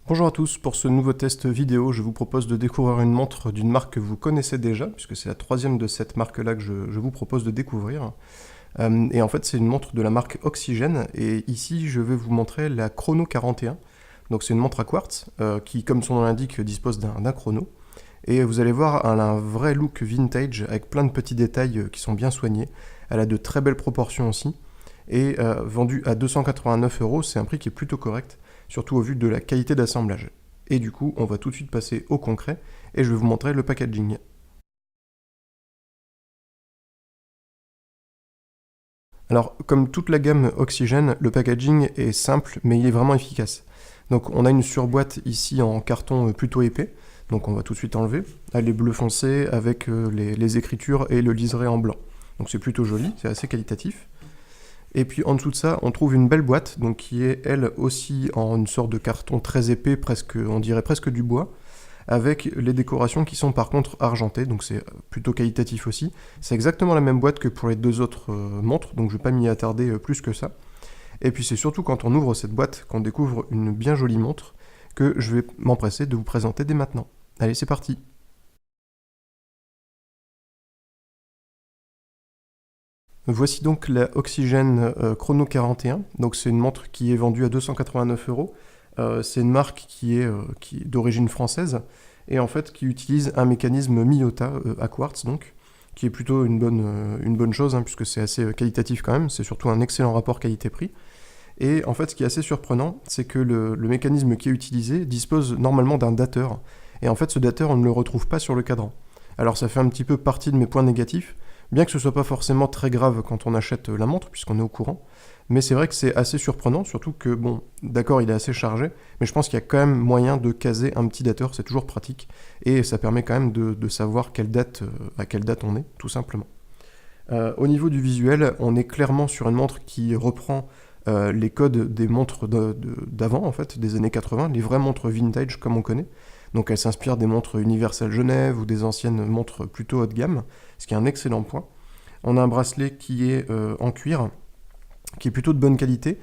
Bonjour à tous, pour ce nouveau test vidéo, je vous propose de découvrir une montre d'une marque que vous connaissez déjà, puisque c'est la troisième de cette marque-là que je vous propose de découvrir. Et en fait, c'est une montre de la marque Oxygène, et ici, je vais vous montrer la Chrono 41. Donc c'est une montre à quartz, qui, comme son nom l'indique, dispose d'un chrono. Et vous allez voir, elle a un vrai look vintage, avec plein de petits détails qui sont bien soignés. Elle a de très belles proportions aussi. Et vendue à 289 €, c'est un prix qui est plutôt correct, surtout au vu de la qualité d'assemblage. Et du coup, on va tout de suite passer au concret, et je vais vous montrer le packaging. Alors, comme toute la gamme Oxygène, le packaging est simple, mais il est vraiment efficace. Donc on a une surboîte ici en carton plutôt épais, donc on va tout de suite enlever. Elle est bleu foncé avec les écritures et le liseré en blanc. Donc c'est plutôt joli, c'est assez qualitatif. Et puis en dessous de ça, on trouve une belle boîte, donc qui est elle aussi en une sorte de carton très épais, presque, on dirait presque du bois, avec les décorations qui sont par contre argentées, donc c'est plutôt qualitatif aussi. C'est exactement la même boîte que pour les deux autres montres, donc je ne vais pas m'y attarder plus que ça. Et puis c'est surtout quand on ouvre cette boîte qu'on découvre une bien jolie montre que je vais m'empresser de vous présenter dès maintenant. Allez, c'est parti! Voici donc la Oxygène Chrono 41. Donc c'est une montre qui est vendue à 289 €. C'est une marque qui est d'origine française et en fait qui utilise un mécanisme Miyota à quartz donc, qui est plutôt une bonne chose hein, puisque c'est assez qualitatif quand même. C'est surtout un excellent rapport qualité-prix. Et en fait, ce qui est assez surprenant, c'est que le mécanisme qui est utilisé dispose normalement d'un dateur. Et en fait, ce dateur, on ne le retrouve pas sur le cadran. Alors ça fait un petit peu partie de mes points négatifs, bien que ce soit pas forcément très grave quand on achète la montre, puisqu'on est au courant. Mais c'est vrai que c'est assez surprenant, surtout que, bon, d'accord, il est assez chargé, mais je pense qu'il y a quand même moyen de caser un petit dateur, c'est toujours pratique, et ça permet quand même de savoir à quelle date on est, tout simplement. Au niveau du visuel, on est clairement sur une montre qui reprend les codes des montres d'avant, en fait, des années 80, les vraies montres vintage comme on connaît. Donc elle s'inspire des montres Universal Genève ou des anciennes montres plutôt haut de gamme, ce qui est un excellent point. On a un bracelet qui est en cuir, qui est plutôt de bonne qualité.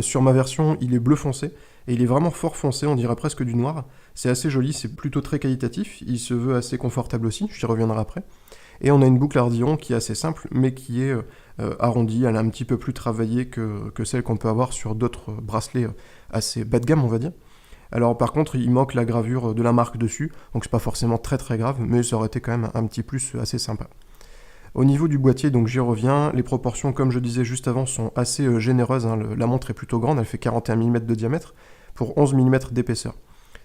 Sur ma version, il est bleu foncé, et il est vraiment fort foncé, on dirait presque du noir. C'est assez joli, c'est plutôt très qualitatif, il se veut assez confortable aussi, j'y reviendrai après. Et on a une boucle ardillon qui est assez simple, mais qui est arrondie, elle est un petit peu plus travaillée que celle qu'on peut avoir sur d'autres bracelets assez bas de gamme, on va dire. Alors par contre, il manque la gravure de la marque dessus, donc c'est pas forcément très très grave, mais ça aurait été quand même un petit plus assez sympa. Au niveau du boîtier, donc j'y reviens, les proportions, comme je disais juste avant, sont assez généreuses, hein. La montre est plutôt grande, elle fait 41 mm de diamètre pour 11 mm d'épaisseur.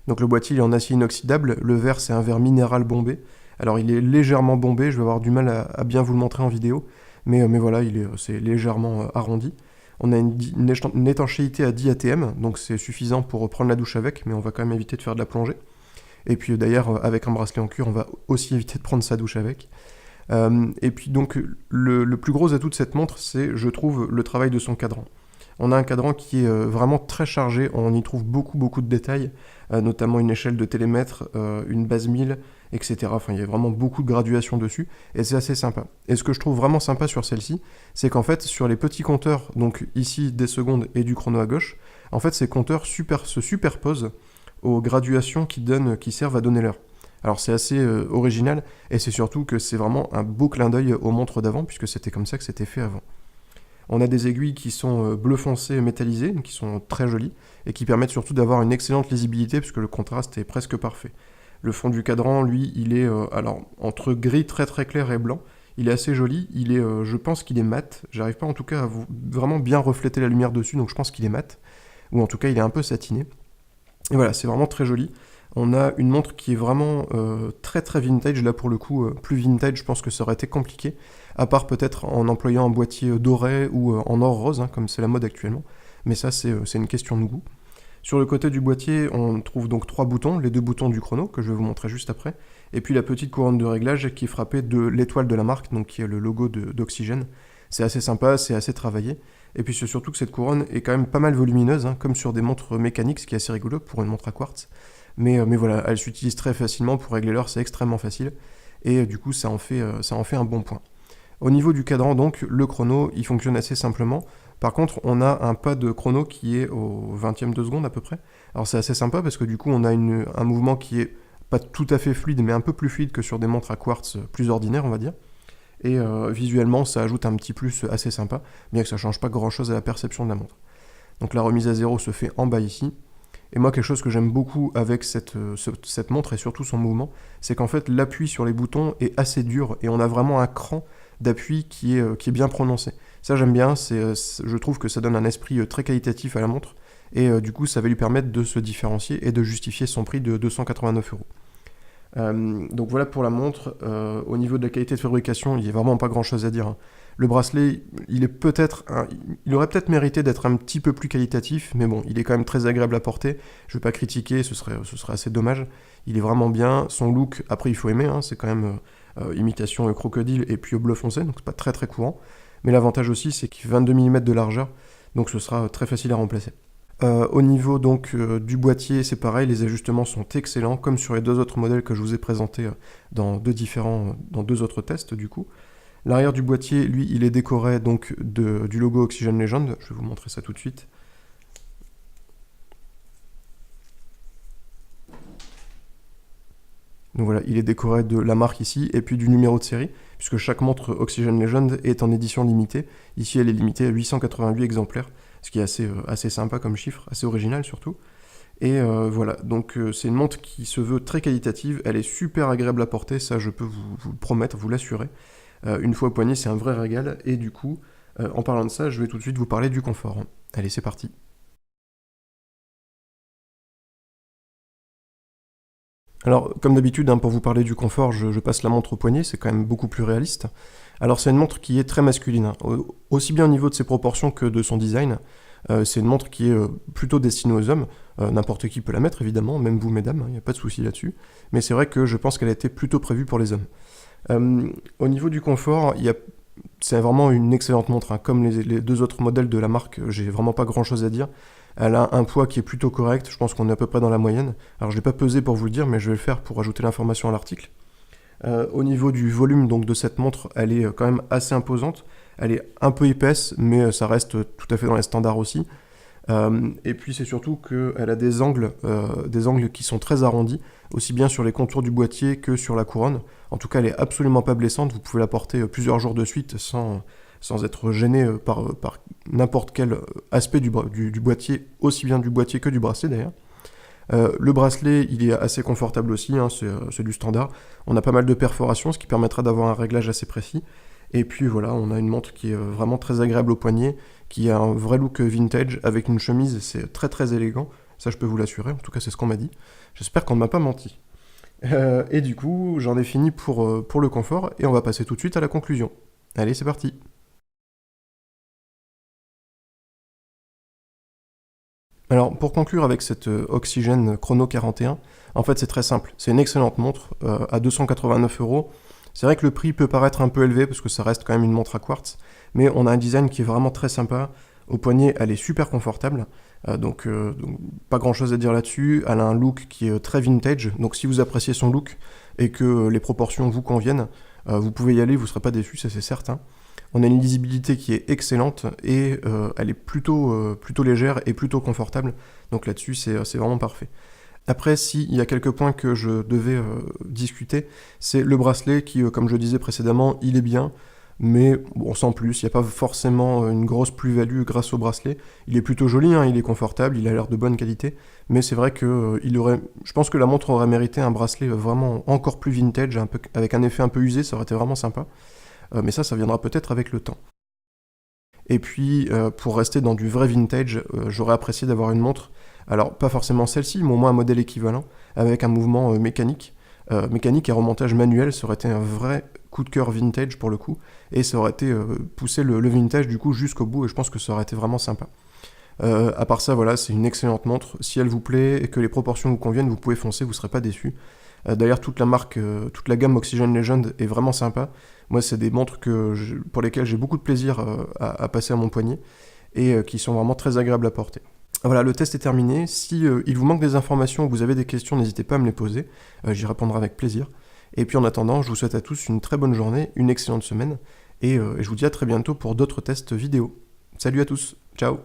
Donc le boîtier il est en acier inoxydable, le verre c'est un verre minéral bombé. Alors il est légèrement bombé, je vais avoir du mal à bien vous le montrer en vidéo, mais voilà, c'est légèrement arrondi. On a une étanchéité à 10 atm, donc c'est suffisant pour prendre la douche avec, mais on va quand même éviter de faire de la plongée. Et puis d'ailleurs, avec un bracelet en cuir, on va aussi éviter de prendre sa douche avec. Et puis donc, le plus gros atout de cette montre, c'est, je trouve, le travail de son cadran. On a un cadran qui est vraiment très chargé, on y trouve beaucoup de détails, notamment une échelle de télémètre, une base 1000, etc. Enfin, il y a vraiment beaucoup de graduations dessus, et c'est assez sympa. Et ce que je trouve vraiment sympa sur celle-ci, c'est qu'en fait, sur les petits compteurs, donc ici des secondes et du chrono à gauche, en fait, ces compteurs se superposent aux graduations qui servent à donner l'heure. Alors c'est assez original, et c'est surtout que c'est vraiment un beau clin d'œil aux montres d'avant, puisque c'était comme ça que c'était fait avant. On a des aiguilles qui sont bleu foncé métallisées, qui sont très jolies, et qui permettent surtout d'avoir une excellente lisibilité, puisque le contraste est presque parfait. Le fond du cadran, lui, il est alors entre gris très clair et blanc. Il est assez joli, je pense qu'il est mat. J'arrive pas en tout cas à vraiment bien refléter la lumière dessus, donc je pense qu'il est mat. Ou en tout cas, il est un peu satiné. Et voilà, c'est vraiment très joli. On a une montre qui est vraiment très vintage, là pour le coup, plus vintage, je pense que ça aurait été compliqué, à part peut-être en employant un boîtier doré ou en or rose, hein, comme c'est la mode actuellement, mais ça c'est une question de goût. Sur le côté du boîtier, on trouve donc 3 boutons, les 2 boutons du chrono, que je vais vous montrer juste après, et puis la petite couronne de réglage qui est frappée de l'étoile de la marque, donc qui est le logo d'Oxygène. C'est assez sympa, c'est assez travaillé, et puis c'est surtout que cette couronne est quand même pas mal volumineuse, hein, comme sur des montres mécaniques, ce qui est assez rigolo pour une montre à quartz. Mais voilà, elle s'utilise très facilement, pour régler l'heure c'est extrêmement facile, et du coup ça en fait un bon point. Au niveau du cadran donc, le chrono il fonctionne assez simplement, Par contre, on a un pas de chrono qui est au 20e de seconde à peu près. Alors c'est assez sympa parce que du coup, on a un mouvement qui est pas tout à fait fluide, mais un peu plus fluide que sur des montres à quartz plus ordinaires, on va dire. Et visuellement, ça ajoute un petit plus assez sympa, bien que ça change pas grand-chose à la perception de la montre. Donc la remise à zéro se fait en bas ici. Et moi, quelque chose que j'aime beaucoup avec cette montre, et surtout son mouvement, c'est qu'en fait, l'appui sur les boutons est assez dur, et on a vraiment un cran d'appui qui est bien prononcé. Ça, j'aime bien, je trouve que ça donne un esprit très qualitatif à la montre, et du coup, ça va lui permettre de se différencier et de justifier son prix de 289 euros. Donc voilà pour la montre. Au niveau de la qualité de fabrication, il n'y a vraiment pas grand chose à dire, hein. Le bracelet, il aurait peut-être mérité d'être un petit peu plus qualitatif, mais bon, il est quand même très agréable à porter. Je ne vais pas critiquer, ce serait assez dommage. Il est vraiment bien. Son look, après, il faut aimer, hein, c'est quand même imitation crocodile et puis au bleu foncé, donc c'est pas très très courant. Mais l'avantage aussi, c'est qu'il fait 22 mm de largeur, donc ce sera très facile à remplacer. Au niveau donc du boîtier, c'est pareil, les ajustements sont excellents, comme sur les deux autres modèles que je vous ai présentés dans deux autres tests du coup. L'arrière du boîtier, lui, il est décoré donc du logo Oxygen Legend. Je vais vous montrer ça tout de suite. Donc voilà, il est décoré de la marque ici, et puis du numéro de série, puisque chaque montre Oxygen Legend est en édition limitée. Ici, elle est limitée à 888 exemplaires, ce qui est assez sympa comme chiffre, assez original surtout. Et voilà, donc c'est une montre qui se veut très qualitative, elle est super agréable à porter, ça je peux vous le promettre, vous l'assurer. Une fois au poignet, c'est un vrai régal, et du coup, en parlant de ça, je vais tout de suite vous parler du confort. Allez, c'est parti. Alors, comme d'habitude, hein, pour vous parler du confort, je passe la montre au poignet, c'est quand même beaucoup plus réaliste. Alors, c'est une montre qui est très masculine, hein, aussi bien au niveau de ses proportions que de son design. C'est une montre qui est plutôt destinée aux hommes. N'importe qui peut la mettre, évidemment, même vous, mesdames, il n'y a pas de souci là-dessus. Mais c'est vrai que je pense qu'elle a été plutôt prévue pour les hommes. Au niveau du confort, c'est vraiment une excellente montre, hein. Comme les deux autres modèles de la marque, j'ai vraiment pas grand chose à dire. Elle a un poids qui est plutôt correct, je pense qu'on est à peu près dans la moyenne. Alors je l'ai pas pesé pour vous le dire, mais je vais le faire pour ajouter l'information à l'article. Au niveau du volume donc, de cette montre, elle est quand même assez imposante. Elle est un peu épaisse, mais ça reste tout à fait dans les standards aussi. Et puis c'est surtout qu'elle a des angles qui sont très arrondis, aussi bien sur les contours du boîtier que sur la couronne. En tout cas, elle est absolument pas blessante, vous pouvez la porter plusieurs jours de suite sans être gêné par n'importe quel aspect du boîtier, aussi bien du boîtier que du bracelet d'ailleurs. Le bracelet, il est assez confortable aussi, hein, c'est du standard. On a pas mal de perforations, ce qui permettra d'avoir un réglage assez précis. Et puis voilà, on a une montre qui est vraiment très agréable au poignet, qui a un vrai look vintage avec une chemise, c'est très très élégant. Ça, je peux vous l'assurer, en tout cas, c'est ce qu'on m'a dit. J'espère qu'on ne m'a pas menti. Et du coup, j'en ai fini pour le confort, et on va passer tout de suite à la conclusion. Allez, c'est parti. Alors, pour conclure avec cette Oxygen Chrono 41, en fait, c'est très simple. C'est une excellente montre à 289 euros. C'est vrai que le prix peut paraître un peu élevé parce que ça reste quand même une montre à quartz, mais on a un design qui est vraiment très sympa. Au poignet, elle est super confortable, donc pas grand chose à dire là-dessus. Elle a un look qui est très vintage, donc si vous appréciez son look et que les proportions vous conviennent, vous pouvez y aller, vous ne serez pas déçus, ça c'est certain. On a une lisibilité qui est excellente et elle est plutôt légère et plutôt confortable, donc là-dessus c'est vraiment parfait. Après, s'il y a quelques points que je devais discuter, c'est le bracelet qui, comme je disais précédemment, il est bien, mais bon, sans plus, il n'y a pas forcément une grosse plus-value grâce au bracelet. Il est plutôt joli, hein, il est confortable, il a l'air de bonne qualité, mais c'est vrai que je pense que la montre aurait mérité un bracelet vraiment encore plus vintage, avec un effet un peu usé, ça aurait été vraiment sympa. Mais ça viendra peut-être avec le temps. Et puis, pour rester dans du vrai vintage, j'aurais apprécié d'avoir une montre, alors pas forcément celle-ci, mais au moins un modèle équivalent, avec un mouvement mécanique. Mécanique et remontage manuel, ça aurait été un vrai coup de cœur vintage pour le coup, et ça aurait été pousser le vintage du coup jusqu'au bout, et je pense que ça aurait été vraiment sympa. À part ça, voilà, c'est une excellente montre. Si elle vous plaît et que les proportions vous conviennent, vous pouvez foncer, vous ne serez pas déçus. D'ailleurs, toute la gamme Oxygen Legend est vraiment sympa. Moi, c'est des montres pour lesquelles j'ai beaucoup de plaisir à passer à mon poignet et qui sont vraiment très agréables à porter. Voilà, le test est terminé. Si il vous manque des informations ou vous avez des questions, n'hésitez pas à me les poser. J'y répondrai avec plaisir. Et puis en attendant, je vous souhaite à tous une très bonne journée, une excellente semaine, et je vous dis à très bientôt pour d'autres tests vidéo. Salut à tous, ciao.